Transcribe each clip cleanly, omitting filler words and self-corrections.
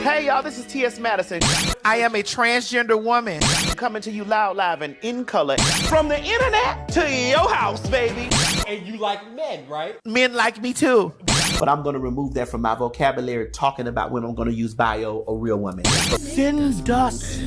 Hey y'all, this is T.S. Madison. I am a transgender woman. Coming to you loud, live, and in color. From the internet to your house, baby. And you like men, right? Men like me too. But I'm gonna remove that from my vocabulary, talking about when I'm gonna use bio or real woman. Send us.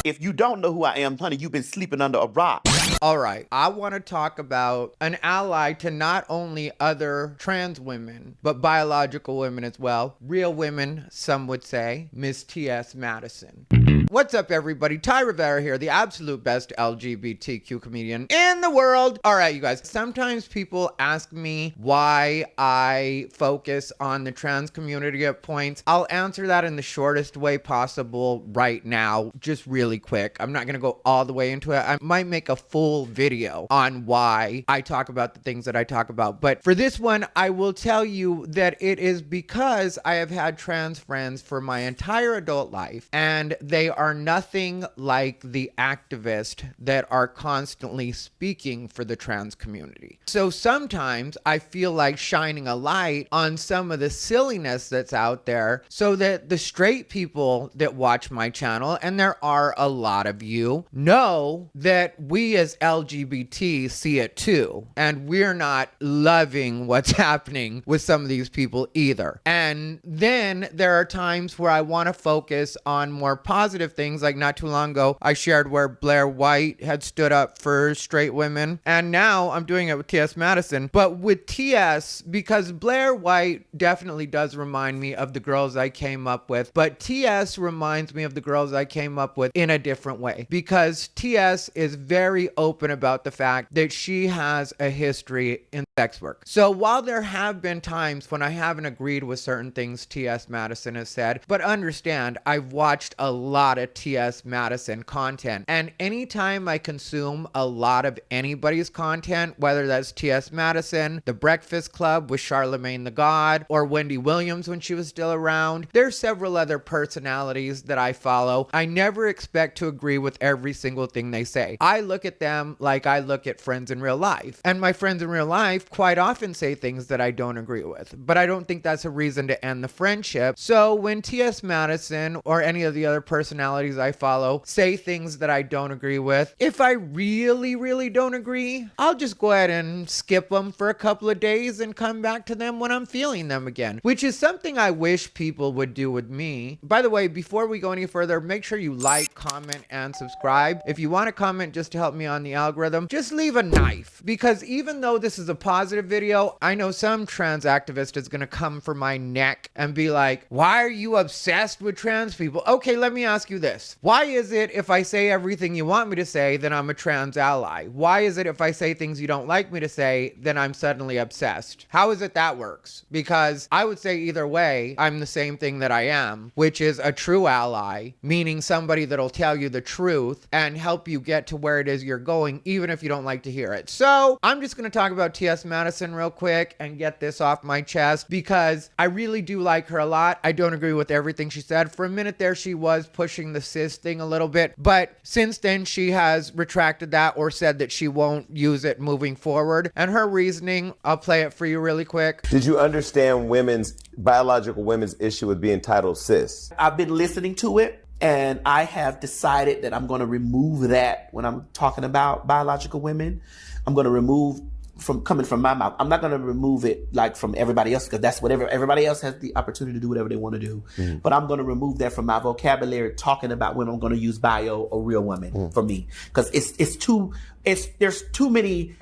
If you don't know who I am, honey, you've been sleeping under a rock. All right, I want to talk about an ally to not only other trans women, but biological women as well. Real women, some would say, Miss T.S. Madison. What's up, everybody? Ty Rivera here, the absolute best LGBTQ comedian in the world. All right, you guys, sometimes people ask me why I focus on the trans community at points. I'll answer that in the shortest way possible right now, just really quick. I'm not going to go all the way into it. I might make a full video on why I talk about the things that I talk about. But for this one, I will tell you that it is because I have had trans friends for my entire adult life, and they are nothing like the activists that are constantly speaking for the trans community. So sometimes I feel like shining a light on some of the silliness that's out there so that the straight people that watch my channel, and there are a lot of you, know that we as LGBT see it too. And we're not loving what's happening with some of these people either. And then there are times where I want to focus on more positive things, like not too long ago, I shared where Blair White had stood up for straight women. And now I'm doing it with T.S. Madison. But with T.S., because Blair White definitely does remind me of the girls I came up with, but T.S. reminds me of the girls I came up with in a different way. Because T.S. is very open about the fact that she has a history in sex work. So while there have been times when I haven't agreed with certain things T.S. Madison has said, but understand, I've watched a lot of T.S. Madison content, and anytime I consume a lot of anybody's content, whether that's T.S. Madison, The Breakfast Club with Charlemagne the God, or Wendy Williams when she was still around, there's several other personalities that I follow. I never expect to agree with every single thing they say. I look at them like I look at friends in real life, and my friends in real life quite often say things that I don't agree with, but I don't think that's a reason to end the friendship. So when T.S. Madison or any of the other personalities I follow say things that I don't agree with, if I really don't agree, I'll just go ahead and skip them for a couple of days and come back to them when I'm feeling them again, which is something I wish people would do with me. By the way, before we go any further, make sure you like, comment, and subscribe. If you want to comment just to help me on the algorithm, just leave a knife, because even though this is a positive video, I know some trans activist is going to come for my neck and be like, why are you obsessed with trans people? Okay, let me ask you this. Why is it if I say everything you want me to say, then I'm a trans ally? Why is it if I say things you don't like me to say, then I'm suddenly obsessed? How is it that works? Because I would say either way, I'm the same thing that I am, which is a true ally, meaning somebody that'll tell you the truth and help you get to where it is you're going, even if you don't like to hear it. So I'm just going to talk about T.S. Madison real quick and get this off my chest, because I really do like her a lot. I don't agree with everything she said. For a minute there, she was pushing the cis thing a little bit, but since then she has retracted that or said that she won't use it moving forward. And her reasoning, I'll play it for you really quick. Did you understand biological women's issue with being titled cis? I've been listening to it, and I have decided that I'm going to remove that when I'm talking about biological women. I'm going to remove from coming from my mouth. I'm not going to remove it like from everybody else, because that's whatever everybody else has the opportunity to do whatever they want to do. But I'm going to remove that from my vocabulary, talking about when I'm going to use bio or real woman for me, because there's too many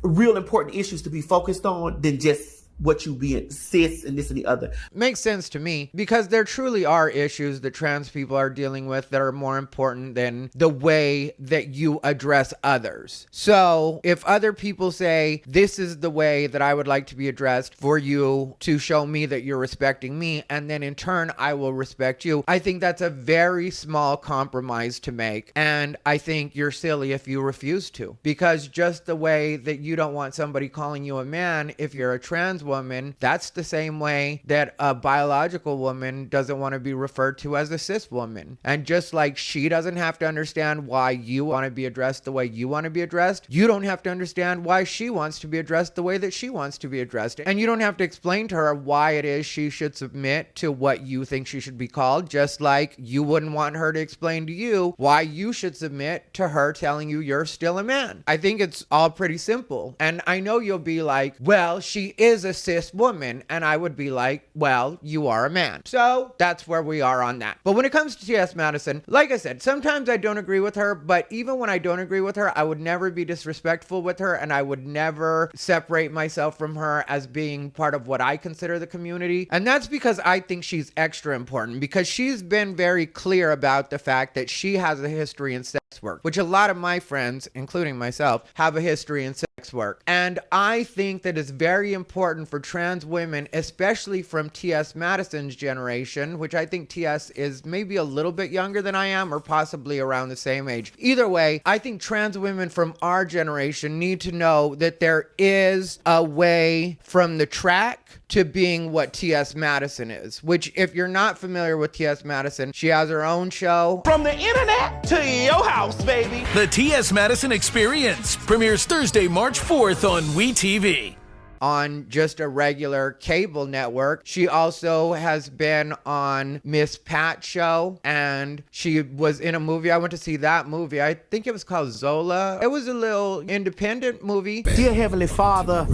real important issues to be focused on than just what you being cis and this and the other. Makes sense to me, because there truly are issues that trans people are dealing with that are more important than the way that you address others. So if other people say, this is the way that I would like to be addressed for you to show me that you're respecting me, and then in turn I will respect you, I think that's a very small compromise to make. And I think you're silly if you refuse to, because just the way that you don't want somebody calling you a man if you're a trans woman, that's the same way that a biological woman doesn't want to be referred to as a cis woman. And just like she doesn't have to understand why you want to be addressed the way you want to be addressed, you don't have to understand why she wants to be addressed the way that she wants to be addressed. And you don't have to explain to her why it is she should submit to what you think she should be called, just like you wouldn't want her to explain to you why you should submit to her telling you you're still a man. I think it's all pretty simple. And I know you'll be like, well, she is a cis woman. And I would be like, well, you are a man. So that's where we are on that. But when it comes to T.S. Madison, like I said, sometimes I don't agree with her, but even when I don't agree with her, I would never be disrespectful with her, and I would never separate myself from her as being part of what I consider the community. And that's because I think she's extra important, because she's been very clear about the fact that she has a history in sex work, which a lot of my friends, including myself, have a history in sex work. And I think that it's very important for trans women, especially from T.S. Madison's generation, which I think T.S. is maybe a little bit younger than I am, or possibly around the same age. Either way, I think trans women from our generation need to know that there is a way from the track to being what T.S. Madison is, which if you're not familiar with T.S. Madison, she has her own show. From the internet to your house, baby. The T.S. Madison Experience premieres Thursday, March 4th on WeTV. On just a regular cable network. She also has been on Miss Pat's show, and she was in a movie. I went to see that movie. I think it was called Zola. It was a little independent movie. Dear Heavenly Father,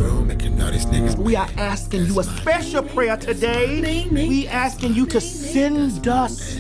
we are asking you a special prayer today. We asking you to send us.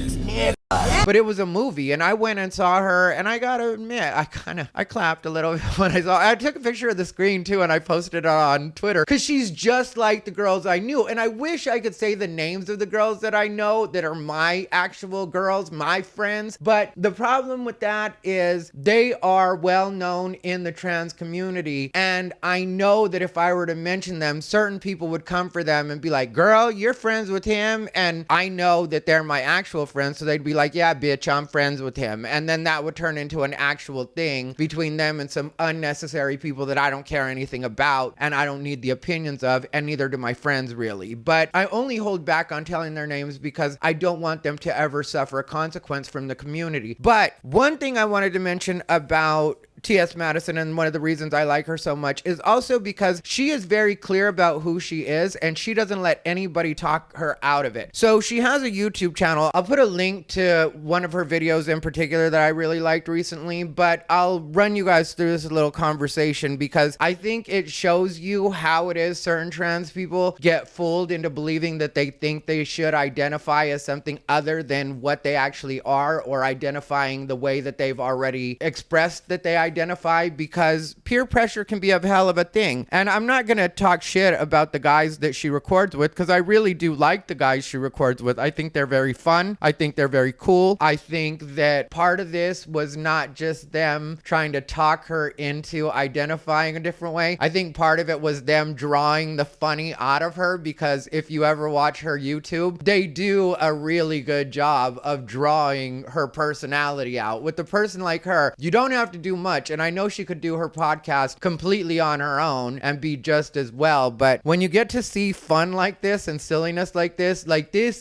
But it was a movie, and I went and saw her, and I gotta admit, I clapped a little when I saw. I took a picture of the screen too, and I posted it on Twitter, because she's just like the girls I knew. And I wish I could say the names of the girls that I know that are my actual girls, my friends. But the problem with that is they are well known in the trans community, and I know that if I were to mention them, certain people would come for them and be like, girl, you're friends with him. And I know that they're my actual friends, so they'd be like, yeah, bitch, I'm friends with him. And then that would turn into an actual thing between them and some unnecessary people that I don't care anything about and I don't need the opinions of, and neither do my friends really. But I only hold back on telling their names because I don't want them to ever suffer a consequence from the community. But one thing I wanted to mention about T.S. Madison, and one of the reasons I like her so much, is also because she is very clear about who she is, and she doesn't let anybody talk her out of it. So she has a YouTube channel. I'll put a link to one of her videos in particular that I really liked recently, but I'll run you guys through this little conversation because I think it shows you how it is certain trans people get fooled into believing that they think they should identify as something other than what they actually are, or identifying the way that they've already expressed that they identify, because peer pressure can be a hell of a thing. And I'm not gonna talk shit about the guys that she records with, because I really do like the guys she records with. I think they're very fun. I think they're very cool. I think that part of this was not just them trying to talk her into identifying a different way. I think part of it was them drawing the funny out of her, because if you ever watch her YouTube, they do a really good job of drawing her personality out. With a person like her, you don't have to do much. And I know she could do her podcast completely on her own and be just as well. But when you get to see fun like this and silliness like this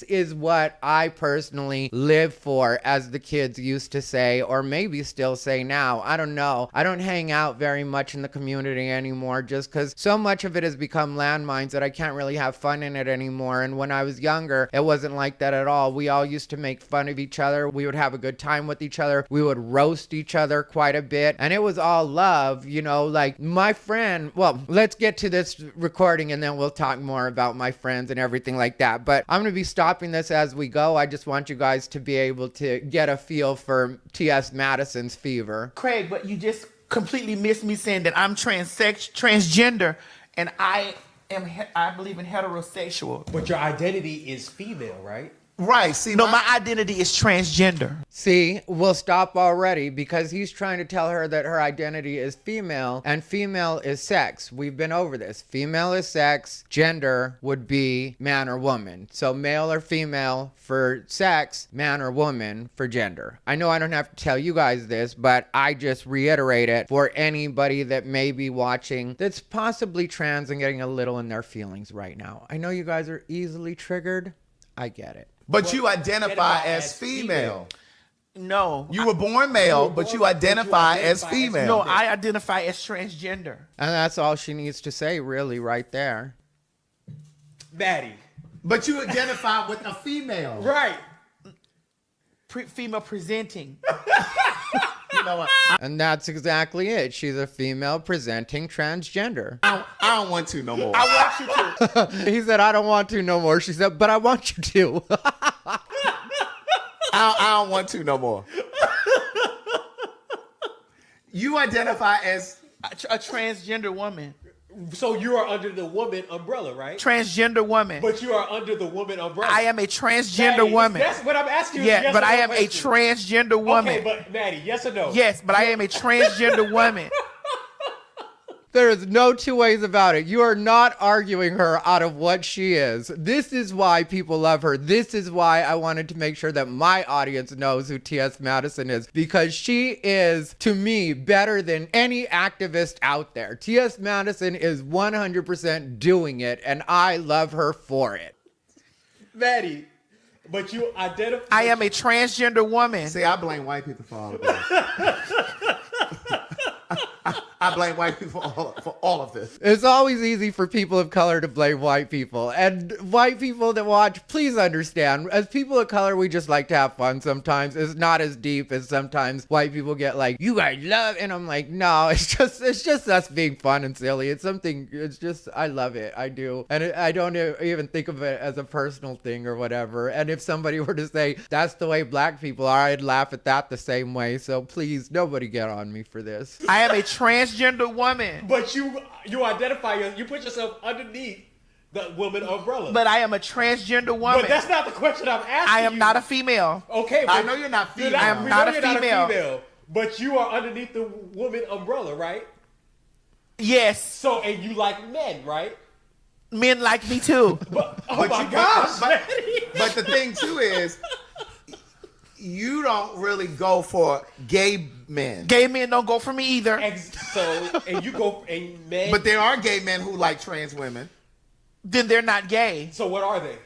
is what I personally live for, as the kids used to say, or maybe still say now. I don't know. I don't hang out very much in the community anymore, just because so much of it has become landmines that I can't really have fun in it anymore. And when I was younger, it wasn't like that at all. We all used to make fun of each other. We would have a good time with each other. We would roast each other quite a bit. And it was all love, you know, like my friend. Well, let's get to this recording and then we'll talk more about my friends and everything like that. But I'm going to be stopping this as we go. I just want you guys to be able to get a feel for T.S. Madison's fever. Craig, but you just completely missed me saying that I'm transgender, and I believe in heterosexual. But your identity is female, right? Right. See, No, my identity is transgender. See, we'll stop already because he's trying to tell her that her identity is female and female is sex. We've been over this. Female is sex. Gender would be man or woman. So male or female for sex, man or woman for gender. I know I don't have to tell you guys this, but I just reiterate it for anybody that may be watching that's possibly trans and getting a little in their feelings right now. I know you guys are easily triggered. I get it. But you identify as female. No. You were born male, but you identify as female. No, I identify as transgender. And that's all she needs to say, really, right there. Maddie. But you identify with a female. Right. Female presenting. You know what? And that's exactly it. She's a female presenting transgender. I don't want to no more. I want you to. He said, I don't want to no more. She said, but I want you to. I don't want to no more. You identify as A transgender woman. So you are under the woman umbrella, right? Transgender woman. But you are under the woman umbrella. I am a transgender Maddie, woman. That's what I'm asking you. Yeah, Yes but or I no am a question. transgender woman. Okay, but Maddie, yes or no? Yes, but I am a transgender woman. There is no two ways about it. You are not arguing her out of what she is. This is why people love her. This is why I wanted to make sure that my audience knows who T.S. Madison is, because she is, to me, better than any activist out there. T.S. Madison is 100% doing it, and I love her for it. Maddie, but you identify. I am a transgender woman. See, I blame white people for all of this. I blame white people for all of this. It's always easy for people of color to blame white people. And white people that watch, please understand, as people of color, we just like to have fun sometimes. It's not as deep as sometimes white people get like, you guys love, and I'm like, no, it's just us being fun and silly. It's just, I love it. I do. And I don't even think of it as a personal thing or whatever. And if somebody were to say, that's the way black people are, I'd laugh at that the same way. So please, nobody get on me for this. I am a transgender woman. But you identify, you put yourself underneath the woman umbrella. But I am a transgender woman. But that's not the question I'm asking. I am not a female. Okay, I but know you're not female. I am we not know a you're female. But you are underneath the woman umbrella, right? Yes. So, and you like men, right? Men like me too. But, oh But my you- gosh, but- Maddie. But the thing too is, you don't really go for gay men. Gay men don't go for me either. And you go, and men. But there are gay men who like trans women. Then they're not gay. So what are they?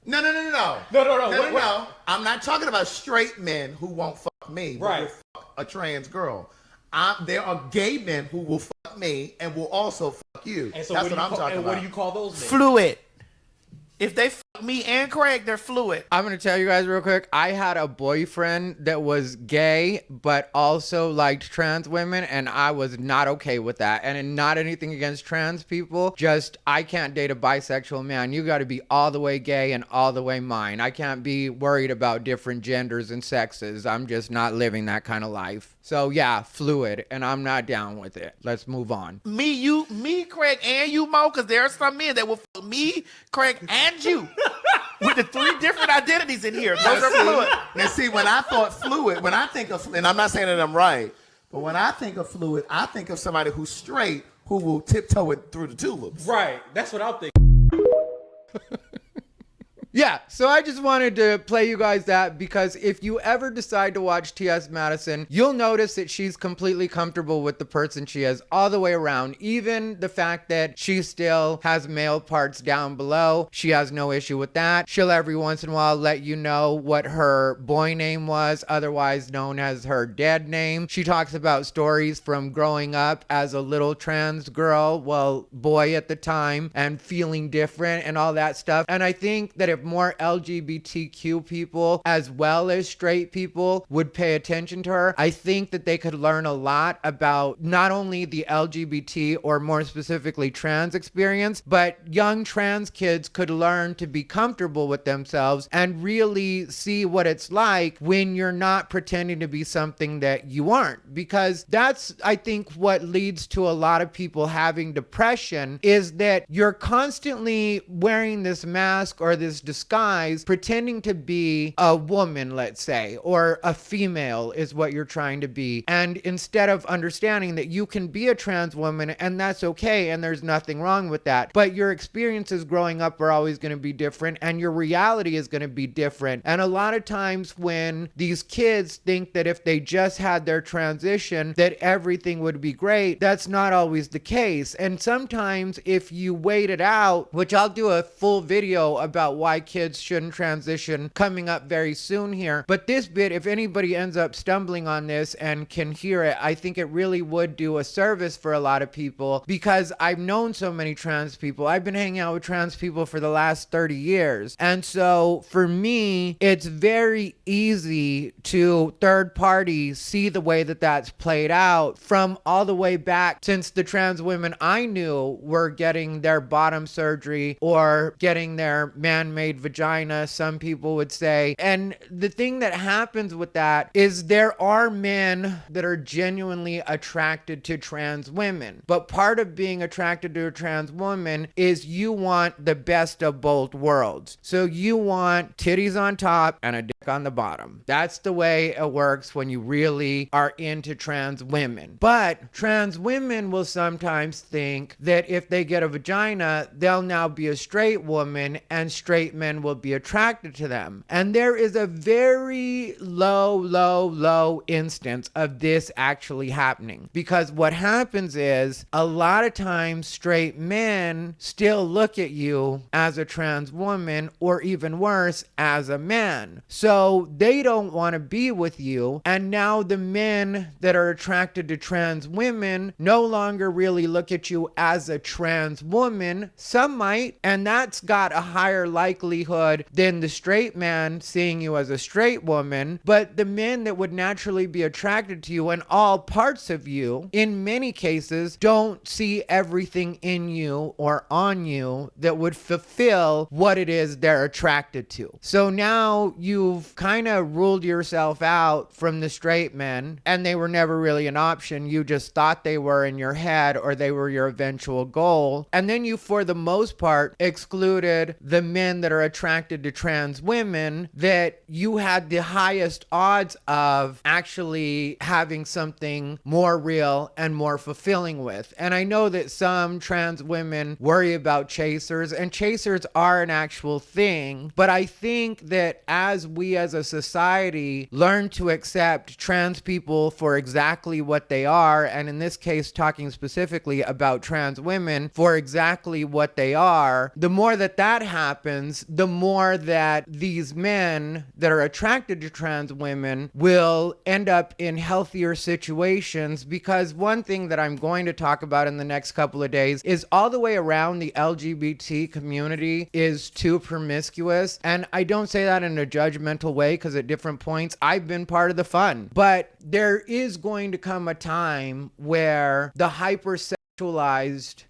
No. No. No. I'm not talking about straight men who won't fuck me, but Right. will fuck a trans girl. There are gay men who will fuck me and will also fuck you. And so That's what what I'm talking and about. what do you call those men? Fluid. If they fuck me and Craig, they're fluid. I'm going to tell you guys real quick. I had a boyfriend that was gay, but also liked trans women, and I was not okay with that. And not anything against trans people, just I can't date a bisexual man. You got to be all the way gay and all the way mine. I can't be worried about different genders and sexes. I'm just not living that kind of life. So yeah, fluid, and I'm not down with it. Let's move on. Me, Craig, and you, Mo, because there are some men that will fuck me, Craig, and you. With the three different identities in here. Those are fluid. Now see, when I thought fluid, when I think of, and I'm not saying that I'm right, but when I think of fluid, I think of somebody who's straight who will tiptoe it through the tulips. Right. That's what I'm thinking. Yeah, so I just wanted to play you guys that because if you ever decide to watch T.S. Madison, you'll notice that she's completely comfortable with the person she is all the way around. Even the fact that she still has male parts down below, she has no issue with that. She'll every once in a while let you know what her boy name was, otherwise known as her dead name. She talks about stories from growing up as a little trans girl, well, boy at the time, and feeling different and all that stuff. And I think that if more LGBTQ people as well as straight people would pay attention to her, I think that they could learn a lot about not only the LGBT or more specifically trans experience, but young trans kids could learn to be comfortable with themselves and really see what it's like when you're not pretending to be something that you aren't. Because that's, I think, what leads to a lot of people having depression is that you're constantly wearing this mask or this disguise, pretending to be a woman, let's say, or a female is what you're trying to be. And instead of understanding that you can be a trans woman and that's okay and there's nothing wrong with that, but your experiences growing up are always going to be different and your reality is going to be different. And a lot of times when these kids think that if they just had their transition that everything would be great, that's not always the case. And sometimes if you wait it out, which I'll do a full video about why kids shouldn't transition coming up very soon here, but this bit, if anybody ends up stumbling on this and can hear it, I think it really would do a service for a lot of people, because I've known so many trans people. I've been hanging out with trans people for the last 30 years. And so for me, it's very easy to third party see the way that that's played out from all the way back since the trans women I knew were getting their bottom surgery or getting their man-made vagina, some people would say. And the thing that happens with that is there are men that are genuinely attracted to trans women. But part of being attracted to a trans woman is you want the best of both worlds. So you want titties on top and a dick on the bottom. That's the way it works when you really are into trans women. But trans women will sometimes think that if they get a vagina, they'll now be a straight woman and straight men will be attracted to them. And there is a very low instance of this actually happening. Because what happens is a lot of times straight men still look at you as a trans woman, or even worse, as a man. So they don't want to be with you. And now the men that are attracted to trans women no longer really look at you as a trans woman. Some might, and that's got a higher likelihood than the straight man seeing you as a straight woman. But the men that would naturally be attracted to you and all parts of you, in many cases, don't see everything in you or on you that would fulfill what it is they're attracted to. So now you've kind of ruled yourself out from the straight men, and they were never really an option. You just thought they were in your head, or they were your eventual goal. And then you, for the most part, excluded the men that are attracted to trans women that you had the highest odds of actually having something more real and more fulfilling with. And I know that some trans women worry about chasers, and chasers are an actual thing, but I think that as we as a society learn to accept trans people for exactly what they are, and in this case talking specifically about trans women for exactly what they are, the more that that happens, the more that these men that are attracted to trans women will end up in healthier situations. Because one thing that I'm going to talk about in the next couple of days is all the way around the LGBT community is too promiscuous. And I don't say that in a judgmental way, because at different points I've been part of the fun. But there is going to come a time where the hypersexualized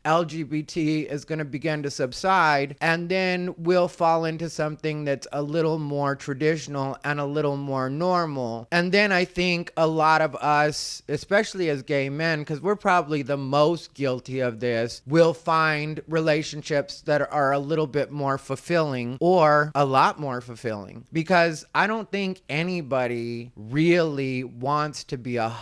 LGBT is going to begin to subside, and then we'll fall into something that's a little more traditional and a little more normal. And then I think a lot of us, especially as gay men, because we're probably the most guilty of this, will find relationships that are a little bit more fulfilling, or a lot more fulfilling, because I don't think anybody really wants to be a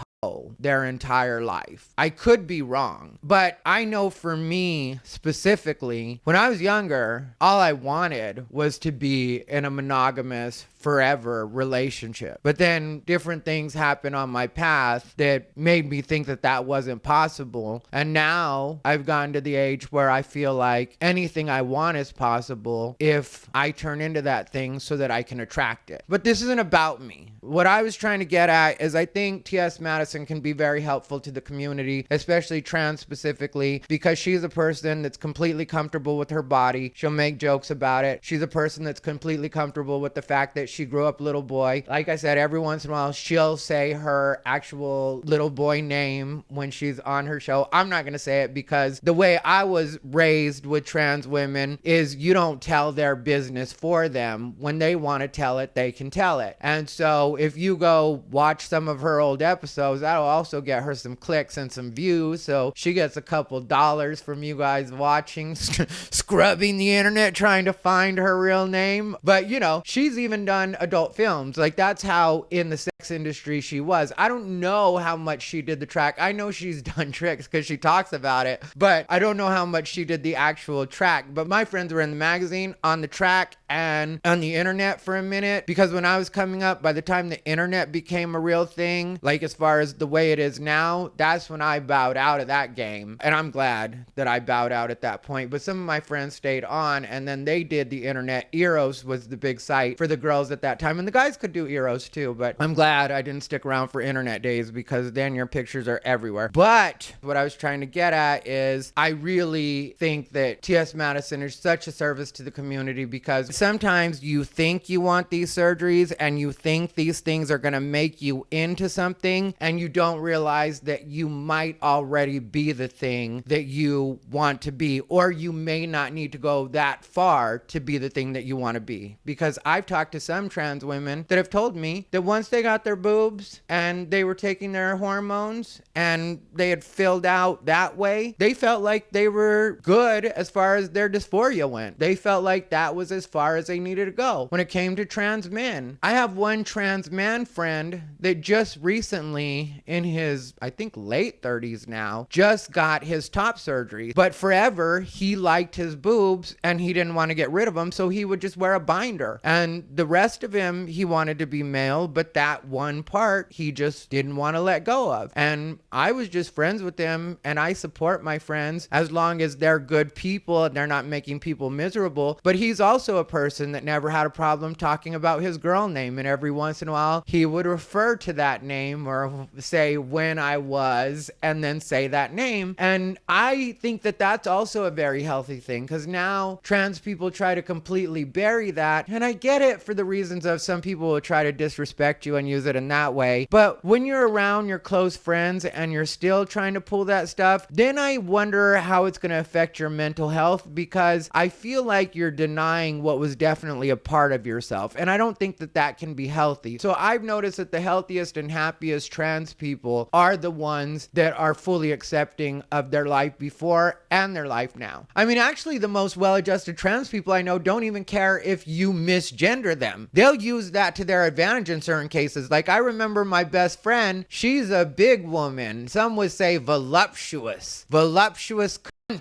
their entire life. I could be wrong, but I know for me specifically, when I was younger, all I wanted was to be in a monogamous forever relationship. But then different things happened on my path that made me think that that wasn't possible. And now I've gotten to the age where I feel like anything I want is possible if I turn into that thing so that I can attract it. But this isn't about me. What I was trying to get at is I think T.S. Madison can be very helpful to the community, especially trans specifically, because she's a person that's completely comfortable with her body. She'll make jokes about it. She's a person that's completely comfortable with the fact that she grew up a little boy. Like I said, every once in a while, she'll say her actual little boy name when she's on her show. I'm not going to say it because the way I was raised with trans women is you don't tell their business for them. When they want to tell it, they can tell it. And so if you go watch some of her old episodes, that'll also get her some clicks and some views. So she gets a couple dollars from you guys watching, scrubbing the internet, trying to find her real name. But you know, she's even done adult films. Like, that's how in the sex industry she was. I don't know how much she did the track. I know she's done tricks because she talks about it, but I don't know how much she did the actual track. But my friends were in the magazine, on the track, and on the internet for a minute, because when I was coming up, by the time the internet became a real thing, like as far as the way it is now, that's when I bowed out of that game. And I'm glad that I bowed out at that point. But some of my friends stayed on, and then they did the internet. Eros was the big site for the girls at that time, and the guys could do Eros too, but I'm glad I didn't stick around for internet days, because then your pictures are everywhere. But what I was trying to get at is, I really think that T.S. Madison is such a service to the community, because sometimes you think you want these surgeries and you think these things are going to make you into something, and you don't realize that you might already be the thing that you want to be, or you may not need to go that far to be the thing that you want to be. Because I've talked to some trans women that have told me that once they got their boobs and they were taking their hormones and they had filled out that way, they felt like they were good as far as their dysphoria went. They felt like that was as far as they needed to go. When it came to trans men, I have one trans man friend that just recently, in his, I think, late 30s now, just got his top surgery. But forever, he liked his boobs and he didn't want to get rid of them, so he would just wear a binder. And the rest of him, he wanted to be male, but that one part, he just didn't want to let go of. And I was just friends with him, and I support my friends as long as they're good people and they're not making people miserable. But he's also a person that never had a problem talking about his girl name, and every once in a while he would refer to that name or say when I was, and then say that name. And I think that that's also a very healthy thing, because now trans people try to completely bury that, and I get it for the reasons of some people will try to disrespect you and use it in that way. But when you're around your close friends and you're still trying to pull that stuff, then I wonder how it's going to affect your mental health, because I feel like you're denying what was definitely a part of yourself, and I don't think that that can be healthy. So I've noticed that the healthiest and happiest trans people are the ones that are fully accepting of their life before and their life now. I mean, actually, the most well-adjusted trans people I know don't even care if you misgender them. They'll use that to their advantage in certain cases. Like, I remember my best friend, she's a big woman. Some would say voluptuous. Voluptuous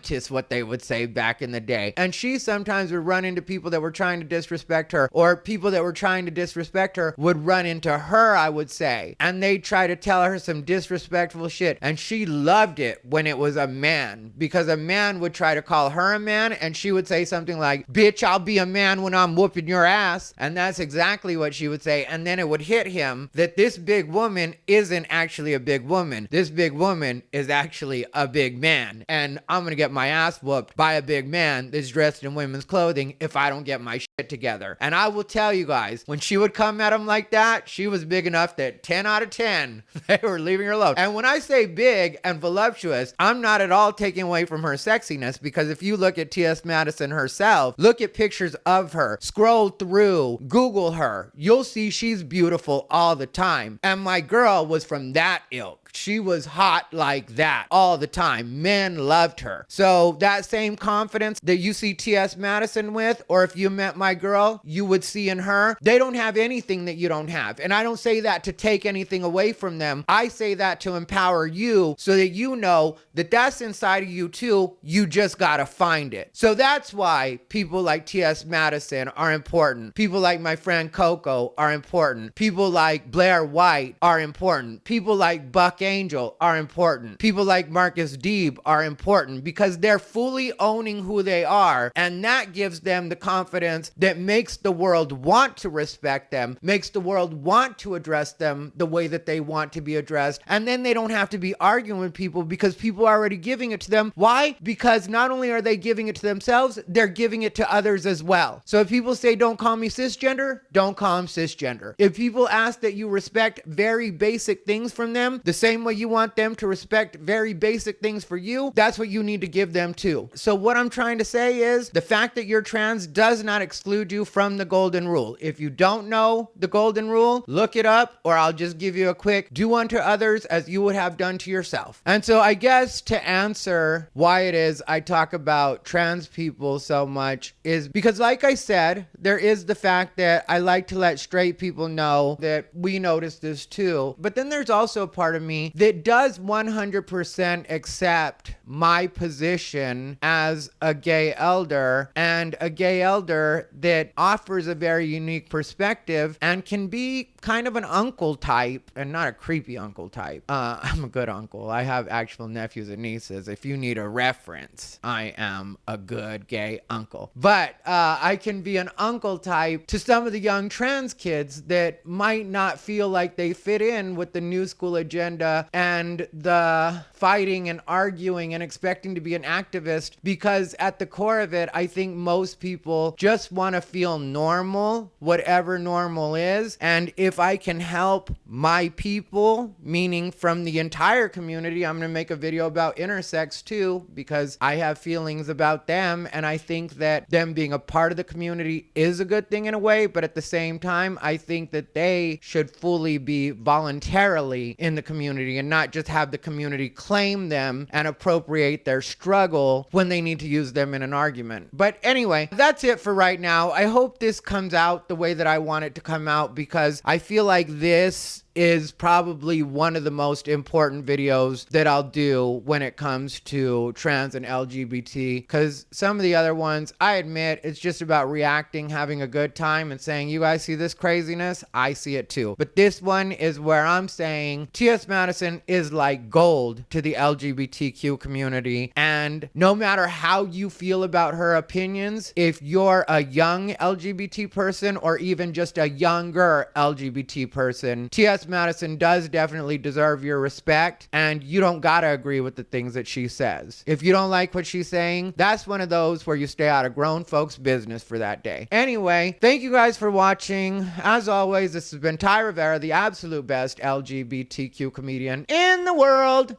is what they would say back in the day. And she sometimes would run into people that were trying to disrespect her, or people that were trying to disrespect her would run into her, I would say, and they'd try to tell her some disrespectful shit. And she loved it when it was a man, because a man would try to call her a man, and she would say something like, "Bitch, I'll be a man when I'm whooping your ass." And that's exactly what she would say. And then it would hit him that this big woman isn't actually a big woman. This big woman is actually a big man, and I'm gonna get my ass whooped by a big man that's dressed in women's clothing if I don't get my shit together. And I will tell you guys, when she would come at him like that, she was big enough that 10 out of 10, they were leaving her alone. And when I say big and voluptuous, I'm not at all taking away from her sexiness, because if you look at T.S. Madison herself, look at pictures of her, scroll through, Google her, you'll see she's beautiful all the time. And my girl was from that ilk. She was hot like that all the time. Men loved her. So that same confidence that you see T.S. Madison with, or if you met my girl, you would see in her, they don't have anything that you don't have. And I don't say that to take anything away from them. I say that to empower you so that you know that that's inside of you too. You just gotta find it. So that's why people like T.S. Madison are important. People like my friend Coco are important. People like Blair White are important. People like Buck Angel are important. People like Marcus Deeb are important, because they're fully owning who they are, and that gives them the confidence that makes the world want to respect them, makes the world want to address them the way that they want to be addressed, and then they don't have to be arguing with people, because people are already giving it to them. Why? Because not only are they giving it to themselves, they're giving it to others as well. So if people say, "Don't call me cisgender," don't call them cisgender. If people ask that you respect very basic things from them, the same same way you want them to respect very basic things for you, that's what you need to give them too. So what I'm trying to say is the fact that you're trans does not exclude you from the golden rule. If you don't know the golden rule, look it up, or I'll just give you a quick do unto others as you would have done to yourself. And so I guess to answer why it is I talk about trans people so much is because, like I said, there is the fact that I like to let straight people know that we notice this too. But then there's also a part of me that does 100% accept my position as a gay elder, and a gay elder that offers a very unique perspective and can be kind of an uncle type, and not a creepy uncle type. I'm a good uncle. I have actual nephews and nieces. If you need a reference, I am a good gay uncle. But I can be an uncle type to some of the young trans kids that might not feel like they fit in with the new school agenda and the fighting and arguing and expecting to be an activist, because at the core of it, I think most people just want to feel normal, whatever normal is. And if I can help my people, meaning from the entire community, I'm going to make a video about intersex too, because I have feelings about them, and I think that them being a part of the community is a good thing in a way, but at the same time, I think that they should fully be voluntarily in the community and not just have the community claim them and appropriate their struggle when they need to use them in an argument. But anyway, that's it for right now. I hope this comes out the way that I want it to come out, because I feel like this is probably one of the most important videos that I'll do when it comes to trans and LGBT, because some of the other ones, I admit, it's just about reacting, having a good time, and saying, you guys see this craziness? I see it too. But this one is where I'm saying T.S. Madison is like gold to the LGBTQ community, and no matter how you feel about her opinions, if you're a young LGBT person or even just a younger LGBT person, T.S. Madison does definitely deserve your respect, and you don't gotta agree with the things that she says. If you don't like what she's saying, that's one of those where you stay out of grown folks' business for that day. Anyway, thank you guys for watching. As always, this has been Ty Rivera, the absolute best LGBTQ comedian in the world.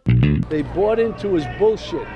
They bought into his bullshit.